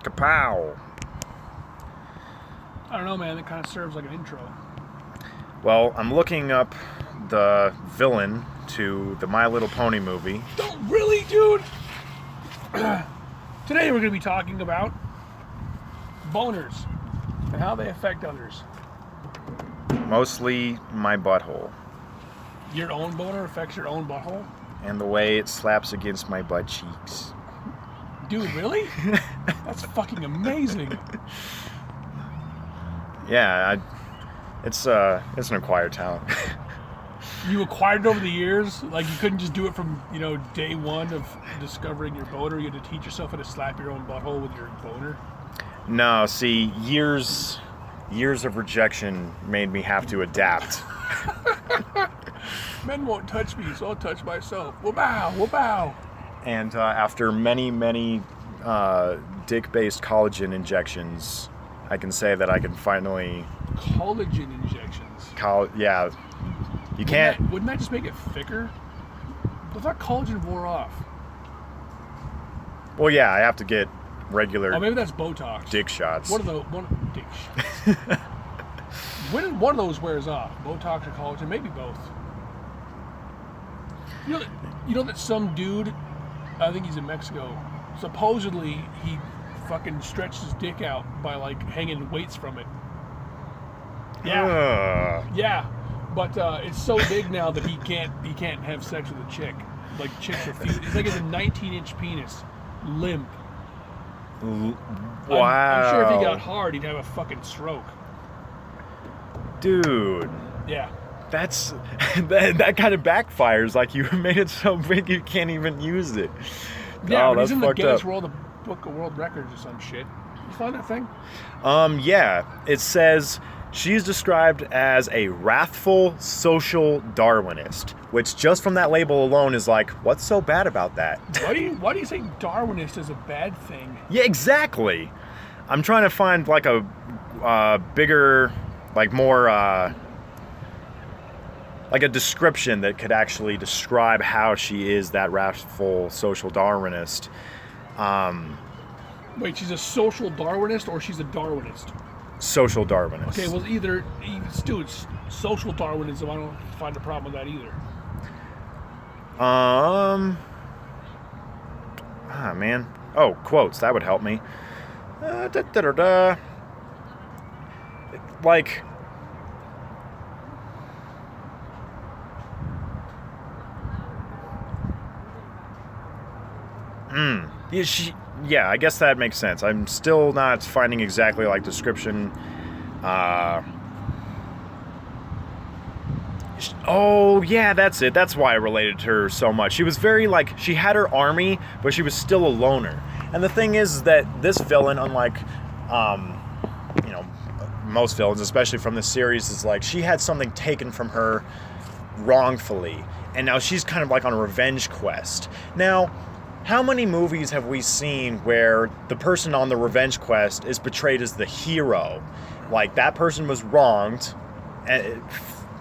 Kapow! I don't know, man. That kind of serves like an intro. Well, I'm looking up the villain to the My Little Pony movie. Don't really, dude! Today we're going to be talking about boners and how they affect others. Mostly my butthole. Your own boner affects your own butthole? And the way it slaps against my butt cheeks. Dude, really? That's fucking amazing. Yeah, it's an acquired talent. You acquired it over the years? Like you couldn't just do it from, day one of discovering your boner? You had to teach yourself how to slap your own butthole with your boner? No, see, years of rejection made me have to adapt. Men won't touch me, so I'll touch myself. Wow, wow. And after many dick-based collagen injections, I can say that I can finally... Collagen injections? Yeah. You can't... Wouldn't that just make it thicker? I thought collagen wore off. Well, yeah, I have to get regular... Oh, maybe that's Botox. Dick shots. Dick shots. When one of those wears off? Botox or collagen? Maybe both. You know that some dude, I think he's in Mexico, supposedly he fucking stretched his dick out by like hanging weights from it. Yeah. Yeah. But it's so big now that he can't have sex with a chick. Like chicks refuse. It's like it's a 19-inch penis. Limp. Wow. I'm sure if he got hard, he'd have a fucking stroke. Dude. Yeah. That kind of backfires. Like you made it so big you can't even use it. Yeah, oh, but he's in the Guinness up. Book of World Records or some shit. You find that thing? Yeah. It says she's described as a wrathful social Darwinist, which just from that label alone is like, what's so bad about that? Why do you say Darwinist is a bad thing? Yeah, exactly. I'm trying to find like a bigger, like more, like a description that could actually describe how she is that wrathful social Darwinist. Wait, she's a social Darwinist or she's a Darwinist? Social Darwinist. Okay, well it's social Darwinism. I don't find a problem with that either. Man. Oh, quotes. That would help me. Like... Yeah, I guess that makes sense. I'm still not finding exactly like description. Oh, yeah, that's it. That's why I related to her so much. She was very like, she had her army, but she was still a loner. And the thing is that this villain, unlike, most villains, especially from this series, is like she had something taken from her wrongfully. And now she's kind of like on a revenge quest. Now, how many movies have we seen where the person on the revenge quest is portrayed as the hero? Like, that person was wronged,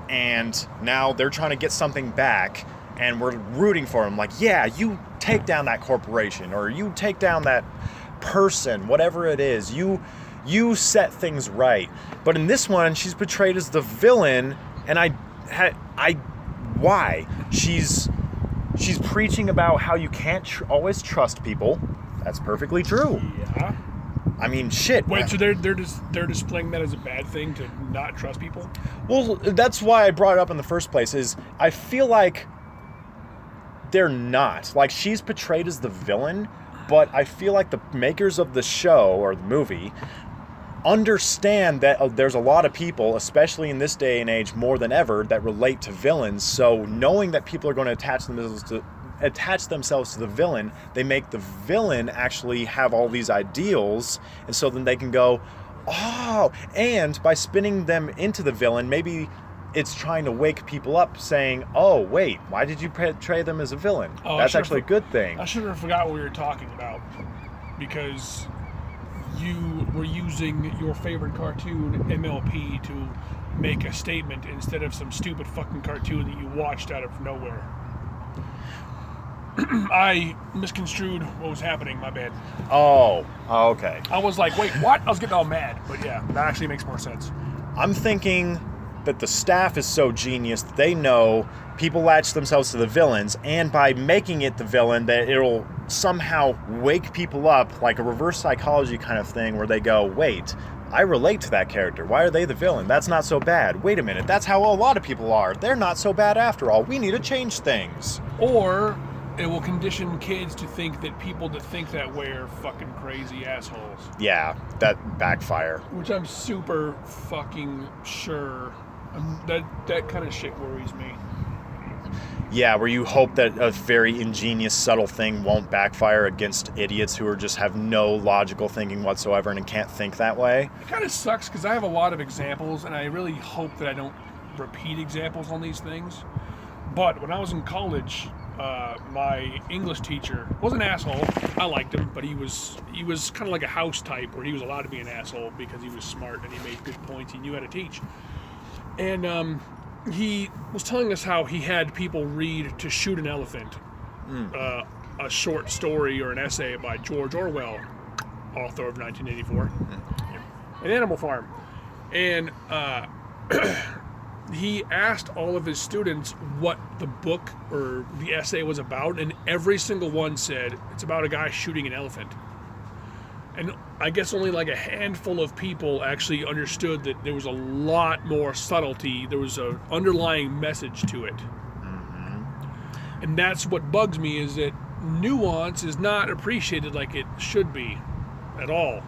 and now they're trying to get something back, and we're rooting for him. Like, yeah, you take down that corporation, or you take down that person, whatever it is. You set things right. But in this one, she's portrayed as the villain, and why? She's preaching about how you can't always trust people. That's perfectly true. Yeah. I mean, shit. Wait, so they're displaying that as a bad thing to not trust people? Well, that's why I brought it up in the first place, is I feel like they're not. Like, she's portrayed as the villain, but I feel like the makers of the show, or the movie, understand that there's a lot of people, especially in this day and age more than ever, that relate to villains. So knowing that people are going to attach themselves to the villain, they make the villain actually have all these ideals, and so then they can go, oh, and by spinning them into the villain, maybe it's trying to wake people up saying, oh, wait, why did you portray them as a villain? Oh, that's actually a good thing. I should have forgot what we were talking about, because you were using your favorite cartoon, MLP, to make a statement instead of some stupid fucking cartoon that you watched out of nowhere. I misconstrued what was happening. My bad. Oh, okay. I was like, wait, what? I was getting all mad. But yeah, that actually makes more sense. I'm thinking that the staff is so genius that they know people latch themselves to the villains, and by making it the villain, that it'll somehow wake people up, like a reverse psychology kind of thing, where they go, wait, I relate to that character. Why are they the villain? That's not so bad. Wait a minute, that's how a lot of people are. They're not so bad after all. We need to change things. Or it will condition kids to think that people that think that way are fucking crazy assholes. Yeah, that backfire. Which I'm super fucking sure. That kind of shit worries me. Yeah, where you hope that a very ingenious, subtle thing won't backfire against idiots who just have no logical thinking whatsoever and can't think that way. It kind of sucks because I have a lot of examples, and I really hope that I don't repeat examples on these things. But when I was in college, my English teacher was an asshole. I liked him, but he was kind of like a house type where he was allowed to be an asshole because he was smart and he made good points. He knew how to teach. And he was telling us how he had people read To Shoot an Elephant, a short story or an essay by George Orwell, author of 1984, An Animal Farm. And he asked all of his students what the book or the essay was about, and every single one said, it's about a guy shooting an elephant. And I guess only like a handful of people actually understood that there was a lot more subtlety. There was an underlying message to it. Mm-hmm. And that's what bugs me, is that nuance is not appreciated like it should be at all.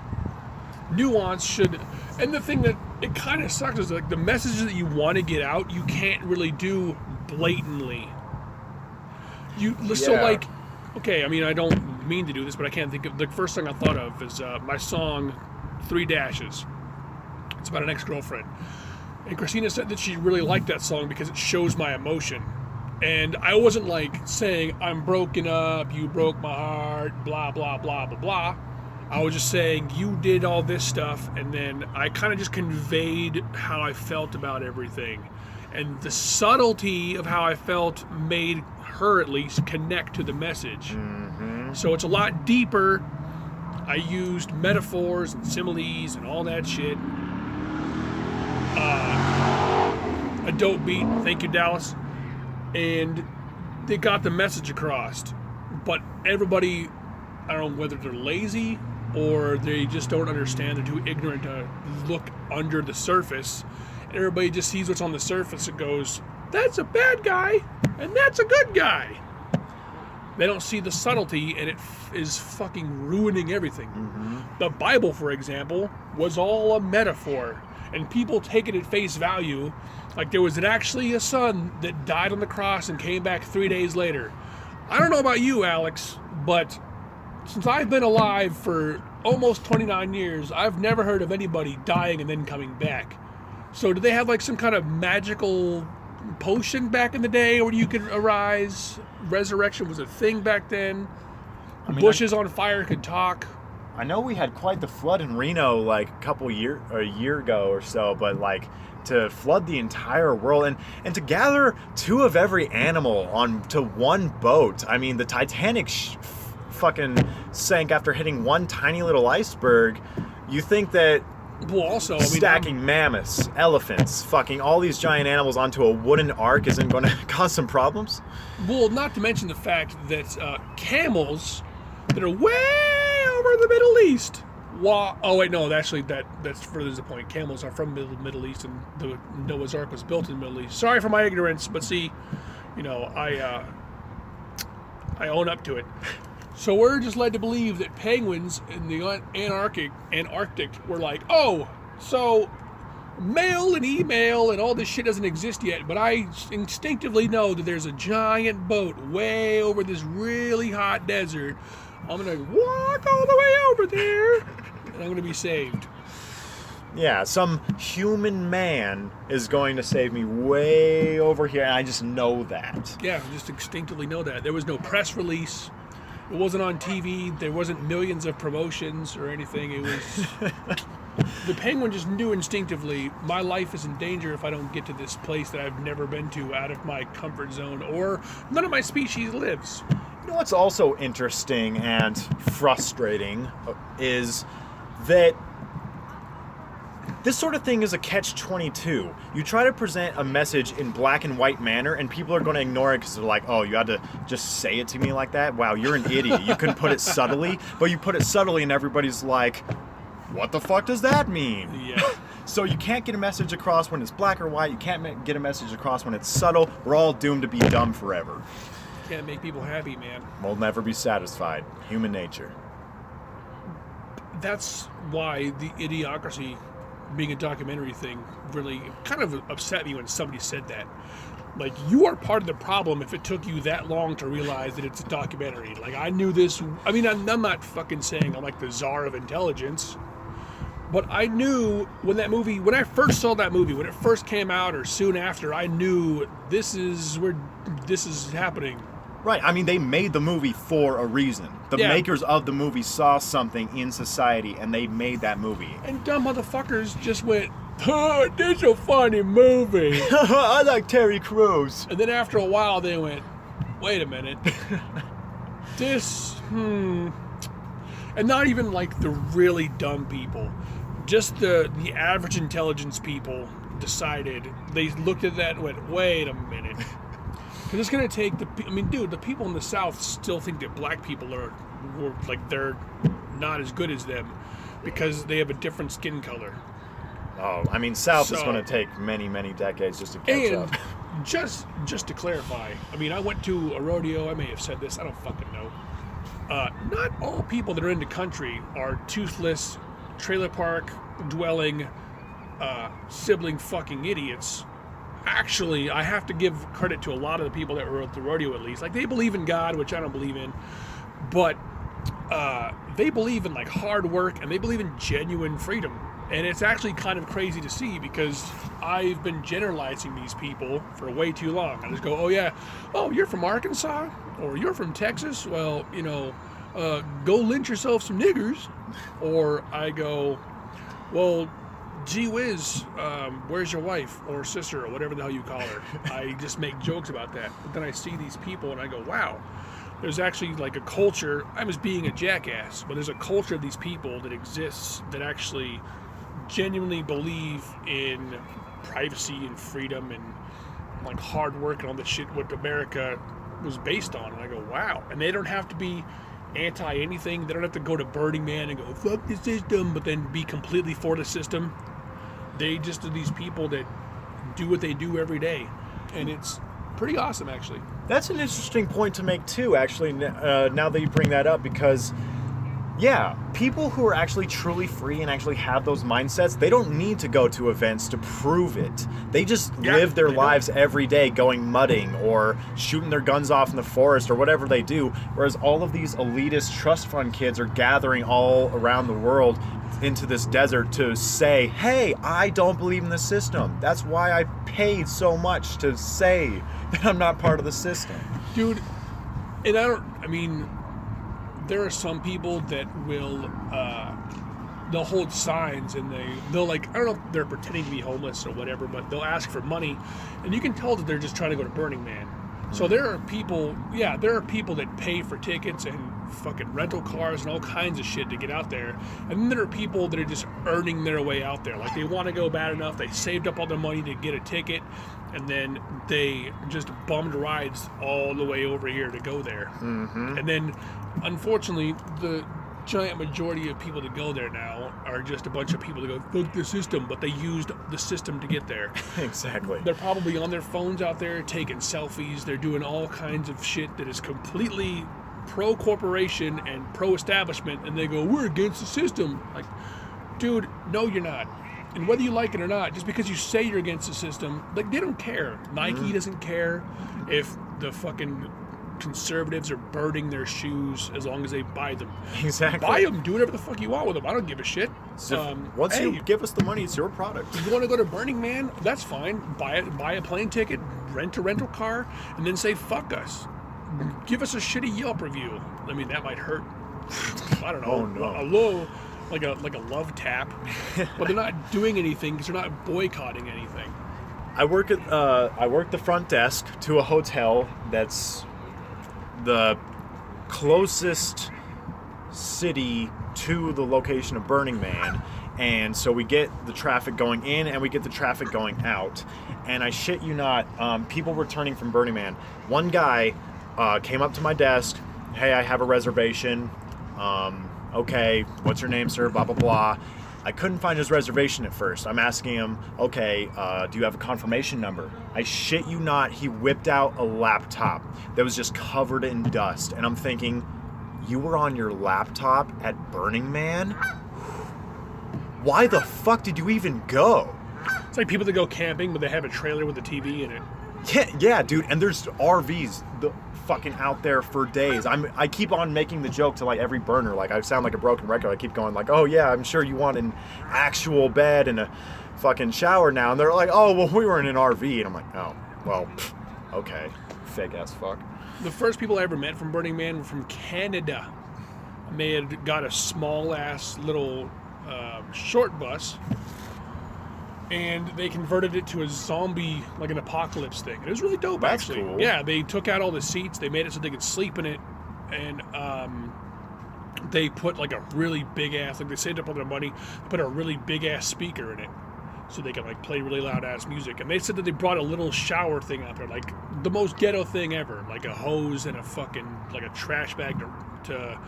Nuance should... And the thing that it kind of sucks is like the messages that you want to get out, you can't really do blatantly. So like... Okay, I mean, I don't mean to do this, but I can't think of... The first thing I thought of is my song, 3 Dashes. It's about an ex-girlfriend. And Christina said that she really liked that song because it shows my emotion. And I wasn't like saying, I'm broken up, you broke my heart, blah, blah, blah, blah, blah. I was just saying, you did all this stuff, and then I kind of just conveyed how I felt about everything. And the subtlety of how I felt made her at least connect to the message. Mm-hmm. So it's a lot deeper. I used metaphors and similes and all that shit. A dope beat, thank you, Dallas. And they got the message across. But everybody, I don't know whether they're lazy or they just don't understand, they're too ignorant to look under the surface. Everybody just sees what's on the surface and goes, that's a bad guy, and that's a good guy. They don't see the subtlety, and it is fucking ruining everything. Mm-hmm. The Bible, for example, was all a metaphor, and people take it at face value, like there was actually a son that died on the cross and came back 3 days later. I don't know about you, Alex, but since I've been alive for almost 29 years, I've never heard of anybody dying and then coming back. So do they have like some kind of magical potion back in the day where you could arise? Resurrection was a thing back then. I mean, bushes on fire could talk. I know we had quite the flood in Reno like a year ago or so, but like to flood the entire world and to gather 2 of every animal onto one boat. I mean, the Titanic fucking sank after hitting one tiny little iceberg. You think that stacking mammoths, elephants, fucking all these giant animals onto a wooden ark isn't going to cause some problems? Well, not to mention the fact that camels that are way over the Middle East. Oh wait, no, actually that's further the point. Camels are from the Middle East, and the Noah's Ark was built in the Middle East. Sorry for my ignorance, but see, I own up to it. So we're just led to believe that penguins in the Antarctic were like, oh, so male and email and all this shit doesn't exist yet, but I instinctively know that there's a giant boat way over this really hot desert. I'm going to walk all the way over there, and I'm going to be saved. Yeah, some human man is going to save me way over here, and I just know that. Yeah, I just instinctively know that. There was no press release. It wasn't on TV. There wasn't millions of promotions or anything. It was... The penguin just knew instinctively, my life is in danger if I don't get to this place that I've never been to out of my comfort zone, or none of my species lives. You know what's also interesting and frustrating is that this sort of thing is a catch-22. You try to present a message in black and white manner, and people are going to ignore it because they're like, oh, you had to just say it to me like that? Wow, you're an idiot. You couldn't put it subtly. But you put it subtly, and everybody's like, what the fuck does that mean? Yeah. So you can't get a message across when it's black or white. You can't get a message across when it's subtle. We're all doomed to be dumb forever. Can't make people happy, man. We'll never be satisfied. Human nature. That's why the Idiocracy being a documentary thing really kind of upset me when somebody said that. Like, you are part of the problem if it took you that long to realize that it's a documentary. Like, I knew this. I mean, I'm not fucking saying I'm like the czar of intelligence, but I knew when I first saw that movie, when it first came out or soon after, I knew this is where this is happening. Right. I mean, they made the movie for a reason. The makers of the movie saw something in society, and they made that movie. And dumb motherfuckers just went, oh, this is a funny movie. I like Terry Crews. And then after a while, they went, wait a minute. And not even like the really dumb people. Just the average intelligence people decided, they looked at that and went, wait a minute. Because it's going to take the people in the South still think that black people are like, they're not as good as them because they have a different skin color. Oh, I mean, South is going to take many, many decades just to catch up. Just to clarify, I mean, I went to a rodeo. I may have said this. I don't fucking know. Not all people that are in the country are toothless, trailer park dwelling, sibling fucking idiots. Actually, I have to give credit to a lot of the people that were at the rodeo, at least. Like, they believe in God, which I don't believe in, but they believe in like hard work, and they believe in genuine freedom. And it's actually kind of crazy to see, because I've been generalizing these people for way too long. I just go, oh yeah, oh, you're from Arkansas, or you're from Texas, well, you know, go lynch yourself some niggers. Or I go, well, gee whiz, where's your wife or sister or whatever the hell you call her? I just make jokes about that. But then I see these people and I go, wow, there's actually like a culture. I was being a jackass, but there's a culture of these people that exists that actually genuinely believe in privacy and freedom and like hard work and all the shit what America was based on. And I go, wow. And they don't have to be anti anything. They don't have to go to Burning Man and go, fuck the system, but then be completely for the system. They just are these people that do what they do every day. And it's pretty awesome, actually. That's an interesting point to make, too, actually, now that you bring that up, because, yeah, people who are actually truly free and actually have those mindsets, they don't need to go to events to prove it. They just live their lives every day going mudding or shooting their guns off in the forest or whatever they do, whereas all of these elitist trust fund kids are gathering all around the world into this desert to say, hey, I don't believe in the system. That's why I paid so much to say that I'm not part of the system. Dude, and I mean, there are some people that will, they'll hold signs and they'll like, I don't know if they're pretending to be homeless or whatever, but they'll ask for money, and you can tell that they're just trying to go to Burning Man. So there are people that pay for tickets and fucking rental cars and all kinds of shit to get out there. And then there are people that are just earning their way out there. Like, they want to go bad enough, they saved up all their money to get a ticket, and then they just bummed rides all the way over here to go there. Mm-hmm. And then, unfortunately, the giant majority of people that go there now are just a bunch of people that go, fuck the system, but they used the system to get there. Exactly. They're probably on their phones out there taking selfies. They're doing all kinds of shit that is completely pro-corporation and pro-establishment, and they go, we're against the system. Like, dude, no, you're not. And whether you like it or not, just because you say you're against the system, like, they don't care. Nike doesn't care if the fucking conservatives are burning their shoes as long as they buy them. Exactly. Buy them. Do whatever the fuck you want with them. I don't give a shit. Once you give us the money, it's your product. You want to go to Burning Man? That's fine. Buy a plane ticket, rent a rental car, and then say fuck us. Give us a shitty Yelp review. I mean, that might hurt. I don't know. Oh, no. A low, like a love tap. But they're not doing anything because they're not boycotting anything. I work the front desk to a hotel that's the closest city to the location of Burning Man. And so we get the traffic going in and we get the traffic going out. And I shit you not, people returning from Burning Man. One guy came up to my desk. Hey, I have a reservation. Okay, what's your name, sir? Blah, blah, blah. I couldn't find his reservation at first. I'm asking him, okay, do you have a confirmation number? I shit you not, he whipped out a laptop that was just covered in dust. And I'm thinking, you were on your laptop at Burning Man? Why the fuck did you even go? It's like people that go camping, but they have a trailer with a TV in it. Yeah, dude. And there's RVs fucking out there for days. I keep on making the joke to like every burner. Like I sound like a broken record. I keep going like, oh yeah, I'm sure you want an actual bed and a fucking shower now. And they're like, oh well, we were in an RV. And I'm like, oh well, okay, fake ass fuck. The first people I ever met from Burning Man were from Canada. And they had got a small ass little short bus, and they converted it to a zombie, like an apocalypse thing. It was really dope. That's actually cool. Yeah, they took out all the seats, they made it so they could sleep in it, and they put like a really big ass, like they saved up all their money, put a really big ass speaker in it so they could like play really loud ass music. And they said that they brought a little shower thing out there, like the most ghetto thing ever, like a hose and a fucking like a trash bag to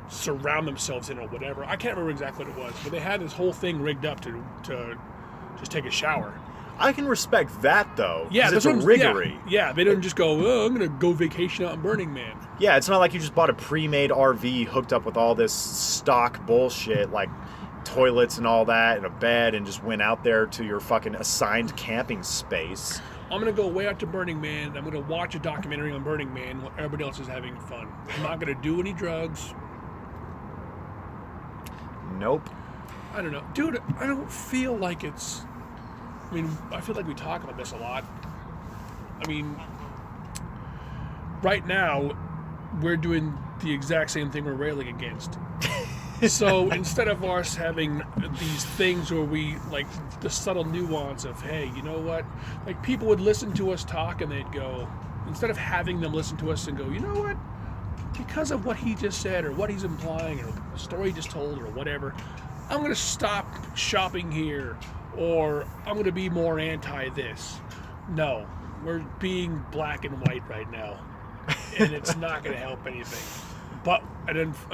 surround themselves in or whatever. I can't remember exactly what it was, but they had this whole thing rigged up to just take a shower. I can respect that though. Yeah, it's a riggery. Yeah, they didn't just go, oh, I'm gonna go vacation out in Burning Man. Yeah, it's not like you just bought a pre-made RV hooked up with all this stock bullshit like toilets and all that and a bed and just went out there to your fucking assigned camping space. I'm gonna go way out to Burning Man. I'm gonna watch a documentary on Burning Man while everybody else is having fun. I'm not gonna do any drugs. Nope. I don't know. Dude, I don't feel like it's... I mean, I feel like we talk about this a lot. I mean, right now, we're doing the exact same thing we're railing against. So instead of us having these things where we, like, the subtle nuance of, hey, you know what? Like, people would listen to us talk and they'd go, instead of having them listen to us and go, you know what? Because of what he just said or what he's implying or the story he just told or whatever, I'm going to stop shopping here or I'm going to be more anti this. No, we're being black and white right now, and it's not going to help anything. But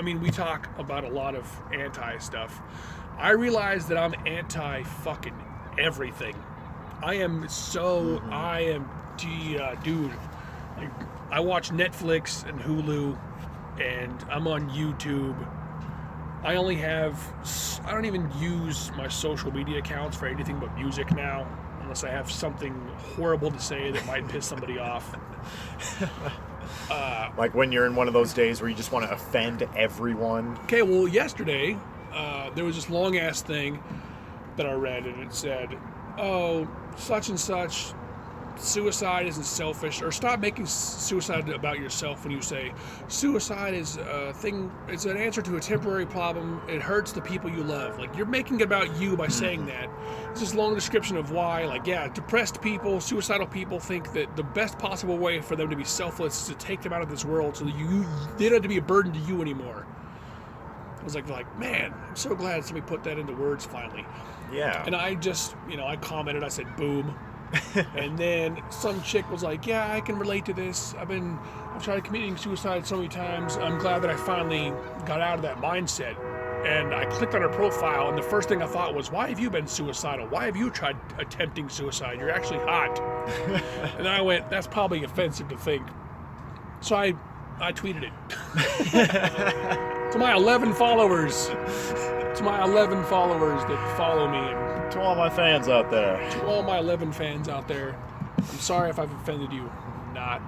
we talk about a lot of anti stuff. I realize that I'm anti fucking everything. Dude. Like, I watch Netflix and Hulu, and I'm on YouTube. I don't even use my social media accounts for anything but music now, unless I have something horrible to say that might piss somebody off. Like when you're in one of those days where you just want to offend everyone. Okay, well, yesterday, there was this long-ass thing that I read, and it said, oh, such and such, suicide isn't selfish, or stop making suicide about yourself when you say suicide is a thing, it's an answer to a temporary problem, it hurts the people you love. Like, you're making it about you by saying that. It's this long description of why, like, yeah, depressed people, suicidal people think that the best possible way for them to be selfless is to take them out of this world so that they don't have to be a burden to you anymore. I was like, man, I'm so glad somebody put that into words finally. Yeah. And I just, I commented, I said, boom. And then some chick was like, yeah, I can relate to this. I've tried committing suicide so many times. I'm glad that I finally got out of that mindset. And I clicked on her profile, and the first thing I thought was, why have you been suicidal? Why have you tried attempting suicide? You're actually hot. And then I went, that's probably offensive to think. So I tweeted it. To my 11 followers. To my 11 followers that follow me. And to all my fans out there. to all my 11 fans out there, I'm sorry if I've offended you. Not.